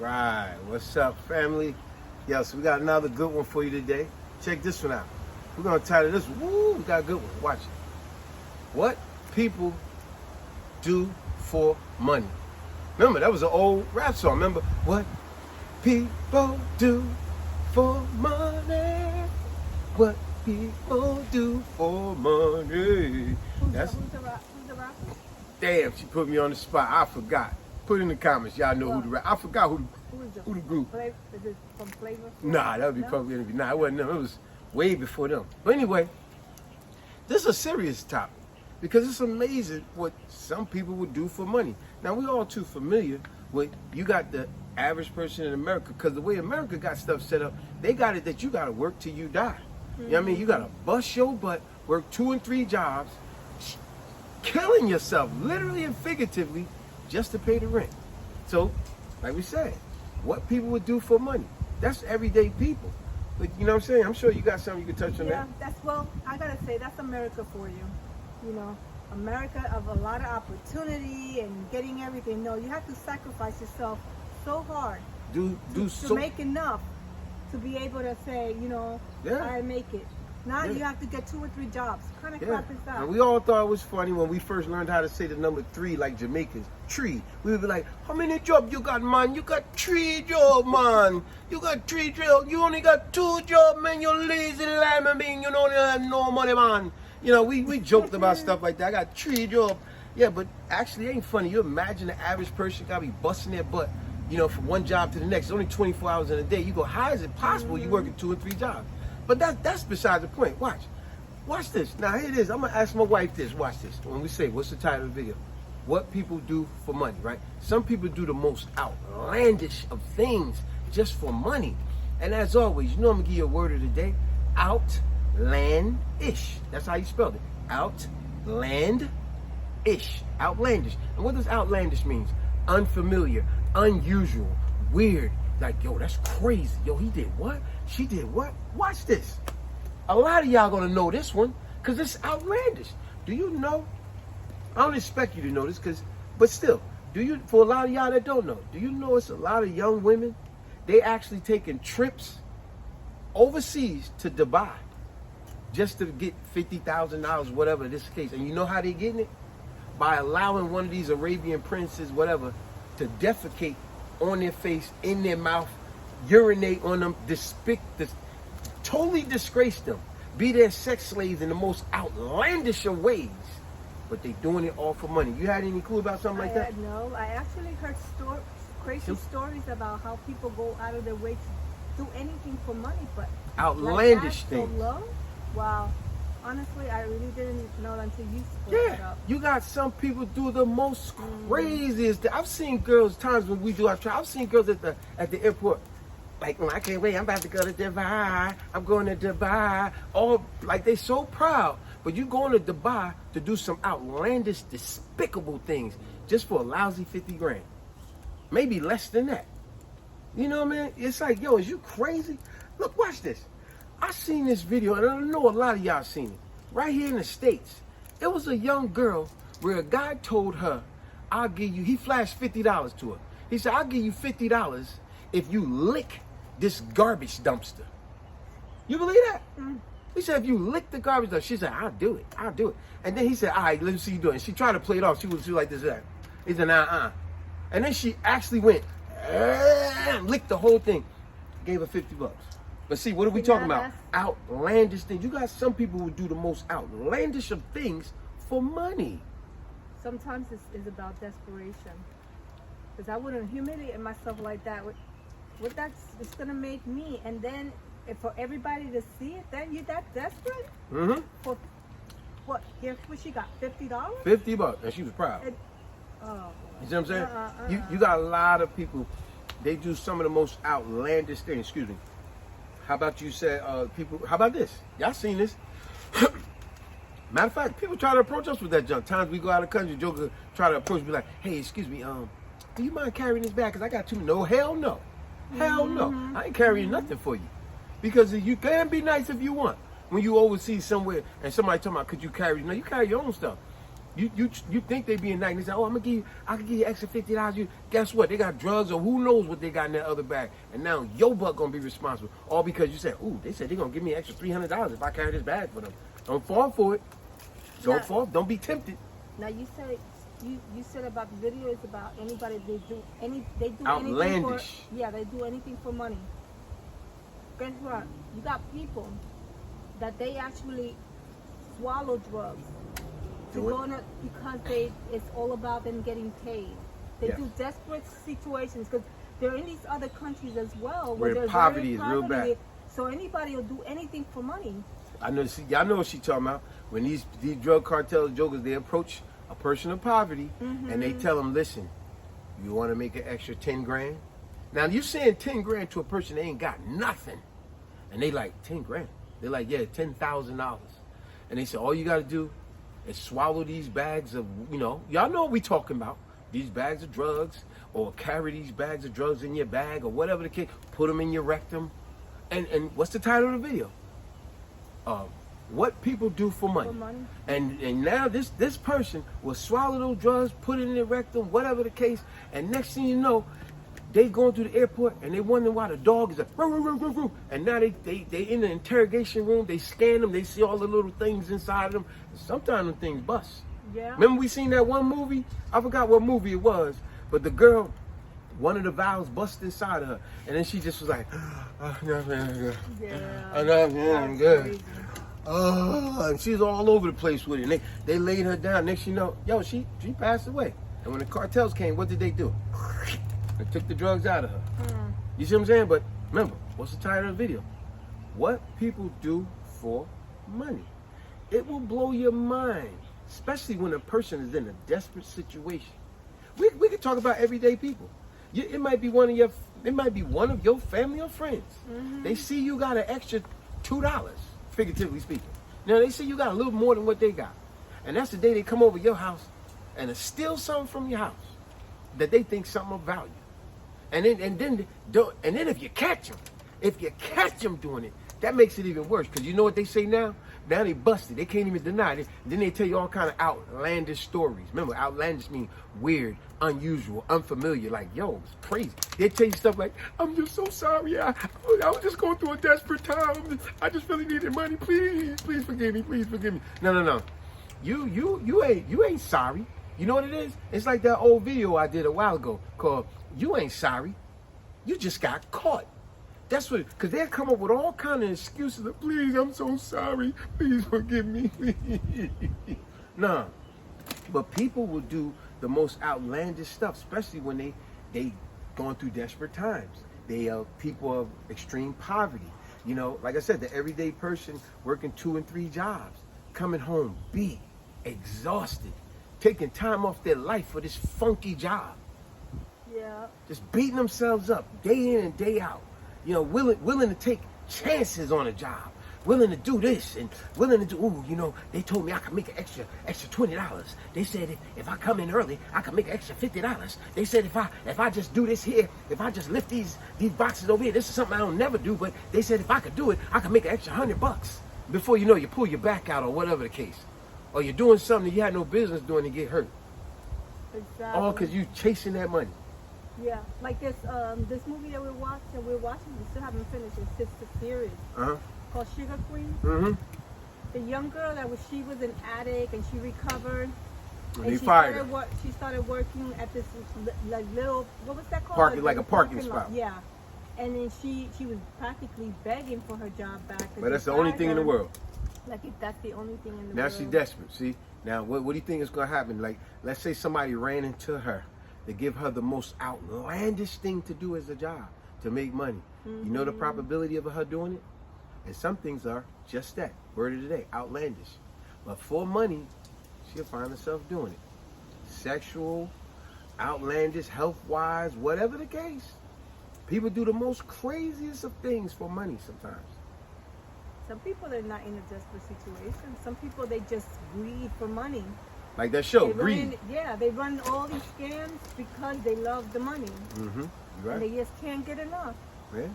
right. What's up, family? Yo, so we got another good one for you today. Check this one out. We're going to title this one. Woo, we got a good one. Watch it. What people do for money. Remember, that was an old rap song. Remember, what people do for money. What people do for money. Who's the rapper? Damn, she put me on the spot. I forgot. Put in the comments. Y'all know who the rap. I forgot who the group. Is it from Flavor? Nah, that would be public interview. Nah, it wasn't them. It was way before them. But anyway, this is a serious topic because it's amazing what some people would do for money. Now, we all too familiar with, you got the average person in America, because the way America got stuff set up, they got it that you got to work till you die. You know what I mean? You got to bust your butt, work 2 and 3 jobs, killing yourself, literally and figuratively, just to pay the rent. So, like we said, what people would do for money. That's everyday people. But you know what I'm saying? I'm sure you got something you can touch on that. Yeah, I gotta say, that's America for you. You know, America of a lot of opportunity and getting everything. No, you have to sacrifice yourself so hard to make enough to be able to say, you know, I make it. Now you have to get 2 or 3 jobs. What kind of crap is that? And we all thought it was funny when we first learned how to say the number 3 like Jamaicans. Tree. We would be like, how many jobs you got, man? You got 3 jobs, man. You got 3 jobs. You only got 2 jobs, man. You lazy lime, man. You don't have no money, man. You know, we joked about stuff like that. I got 3 jobs. Yeah, but actually it ain't funny. You imagine the average person got to be busting their butt, you know, from one job to the next. It's only 24 hours in a day. You go, how is it possible you working 2 or 3 jobs? But that's beside the point. Watch this. Now here it is. I'm gonna ask my wife this. Watch this. When we say, what's the title of the video? What people do for money, right? Some people do the most outlandish of things just for money. And as always, you know I'm gonna give you a word of the day. Outlandish. That's how you spell it. Outlandish. Outlandish. And what does outlandish mean? Unfamiliar, unusual, weird. Like, yo, that's crazy. Yo, he did what? She did what? Watch this. A lot of y'all gonna know this one because it's outlandish. Do you know? I don't expect you to know this, but still, for a lot of y'all that don't know, do you know it's a lot of young women, they actually taking trips overseas to Dubai just to get $50,000, whatever this case. And you know how they getting it? By allowing one of these Arabian princes, whatever, to defecate on their face, in their mouth, urinate on them, totally disgrace them, be their sex slaves in the most outlandish of ways, but they doing it all for money. You had any clue about something like that? No, I actually heard crazy stories about how people go out of their way to do anything for money, but outlandish things. So low? Wow. Honestly, I really didn't know until you spoke it up. You got some people do the most craziest. I've seen girls times when we do our trial. I've seen girls at the airport, like, I can't wait. I'm about to go to Dubai. I'm going to Dubai. All like they so proud, but you going to Dubai to do some outlandish, despicable things just for a lousy 50 grand, maybe less than that. You know what I mean? It's like, yo, is you crazy? Look, watch this. I seen this video, and I know a lot of y'all seen it. Right here in the States, it was a young girl where a guy told her, he flashed $50 to her. He said, I'll give you $50 if you lick this garbage dumpster. You believe that? He said, if you lick the garbage dumpster, she said, I'll do it. And then he said, all right, let me see you do it. And she tried to play it off. She was like this. He said, And then she actually went, licked the whole thing. Gave her $50. But see, what are we talking about? Outlandish things. You got some people who do the most outlandish of things for money. Sometimes it's about desperation. Because I wouldn't humiliate myself like that. What it's going to make me. And then for everybody to see it, then you that desperate? For what? Guess what she got? $50? $50. And she was proud. You see what I'm saying? You got a lot of people, they do some of the most outlandish things. Excuse me. How about you said people? How about this? Y'all seen this? Matter of fact, people try to approach us with that junk. Times we go out of the country, Joker try to approach me like, "Hey, excuse me, do you mind carrying this bag? Cause I got too many." No, hell no, hell no. I ain't carrying nothing for you, because you can be nice if you want. When you overseas somewhere and somebody talking about, could you carry? No, you carry your own stuff. You think they being nice? They say, "Oh, I can give you extra $50." You guess what? They got drugs or who knows what they got in that other bag, and now your butt gonna be responsible, all because you said, "Ooh, they said they're gonna give me extra $300 if I carry this bag for them." Don't fall for it. Don't fall. Don't be tempted. Now you said about the video is about anybody they do Outlandish. they do anything for money. Guess what? You got people that they actually swallow drugs because it's all about them getting paid. They do desperate situations because they're in these other countries as well where poverty is real bad. So anybody will do anything for money. I know. See, y'all know what she talking about. When these drug cartel jokers, they approach a person of poverty and they tell them, "Listen, you want to make an extra 10 grand?" Now you saying 10 grand to a person that ain't got nothing, and they like 10 grand. They're like, "Yeah, $10,000," and they say, "All you got to do is swallow these bags of, y'all know what we talking about. These bags of drugs, or carry these bags of drugs in your bag, or whatever the case. Put them in your rectum." And what's the title of the video? What people do for money. And now this person will swallow those drugs, put it in their rectum, whatever the case, and next thing you know, they going through the airport and they wonder why the dog is like, roo, roo, roo, roo, roo. And now they in the interrogation room, they scan them, they see all the little things inside of them. And sometimes them things bust. Yeah. Remember we seen that one movie? I forgot what movie it was, but the girl, one of the valves busted inside of her, and then she just was like, I'm good. And she's all over the place with it. And they laid her down. Next you know, she passed away. And when the cartels came, what did they do? They took the drugs out of her. You see what I'm saying? But remember, what's the title of the video? What people do for money. It will blow your mind, especially when a person is in a desperate situation. We can talk about everyday people. It might be one of your family or friends. They see you got an extra $2. Figuratively speaking. Now they say you got a little more than what they got. And that's the day they come over your house and steal something from your house that they think something of value. And then if you catch them doing it, that makes it even worse. Because you know what they say now? Now they busted. They can't even deny it. Then they tell you all kind of outlandish stories. Remember, outlandish means weird, unusual, unfamiliar. Like, yo, it's crazy. They tell you stuff like, "I'm just so sorry. I was just going through a desperate time. I just really needed money. Please forgive me. Please forgive me." No. You ain't sorry. You know what it is? It's like that old video I did a while ago called "You Ain't Sorry. You Just Got Caught." That's what, because they'll come up with all kind of excuses. Like, "Please, I'm so sorry. Please forgive me." Nah. But people will do the most outlandish stuff, especially when they going through desperate times. They are people of extreme poverty. Like I said, the everyday person working 2 and 3 jobs, coming home beat, exhausted, taking time off their life for this funky job. Yeah. Just beating themselves up day in and day out. Willing to take chances on a job, willing to do this and willing to do, they told me I could make an extra $20. They said if I come in early, I could make an extra $50. They said if I just do this here, if I just lift these boxes over here, this is something I don't never do, but they said if I could do it, I could make an extra $100. Before you know, you pull your back out or whatever the case. Or you're doing something that you had no business doing and get hurt. Exactly. All because you chasing that money. Yeah, like this movie that we're watching, we still haven't finished. It's just a series called Sugar Queen. The young girl she was an addict and she recovered. And he fired her. She started working at this little, what was that called? Like a parking spot. Yeah. And then she was practically begging for her job back. But that's the only thing in the world. Like if that's the only thing in the world. Now she's desperate. See? Now what do you think is going to happen? Like, let's say somebody ran into her. They give her the most outlandish thing to do as a job, to make money. You know the probability of her doing it? And some things are just that, word of the day, outlandish. But for money, she'll find herself doing it. Sexual, outlandish, health-wise, whatever the case. People do the most craziest of things for money sometimes. Some people are not in a desperate situation. Some people, they just greed for money. Like that show, Greed. They run all these scams because they love the money. Right. And they just can't get enough. Yeah.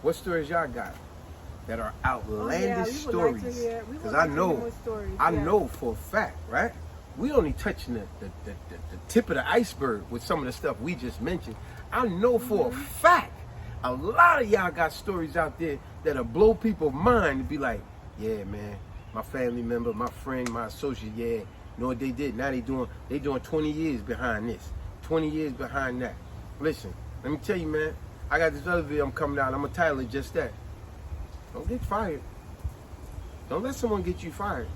What stories y'all got? that are outlandish we would like to stories. hear- we would Because like I to hear know, more stories, I yeah. know for a fact, right? We only touching the tip of the iceberg with some of the stuff we just mentioned. I know for a fact, a lot of y'all got stories out there that'll blow people's mind to be like, yeah, man, my family member, my friend, my associate, yeah, you know what they did? Now they doing 20 years behind this, 20 years behind that. Listen, let me tell you, man, I got this other video I'm coming out. I'm gonna title it just that. Don't get fired. Don't let someone get you fired.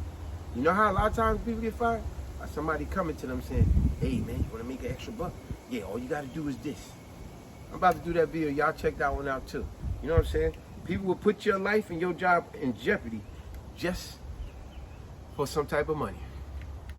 You know how a lot of times people get fired? By somebody coming to them saying, hey man, you wanna make an extra buck? Yeah, all you gotta do is this. I'm about to do that video. Y'all check that one out too. You know what I'm saying? People will put your life and your job in jeopardy just for some type of money.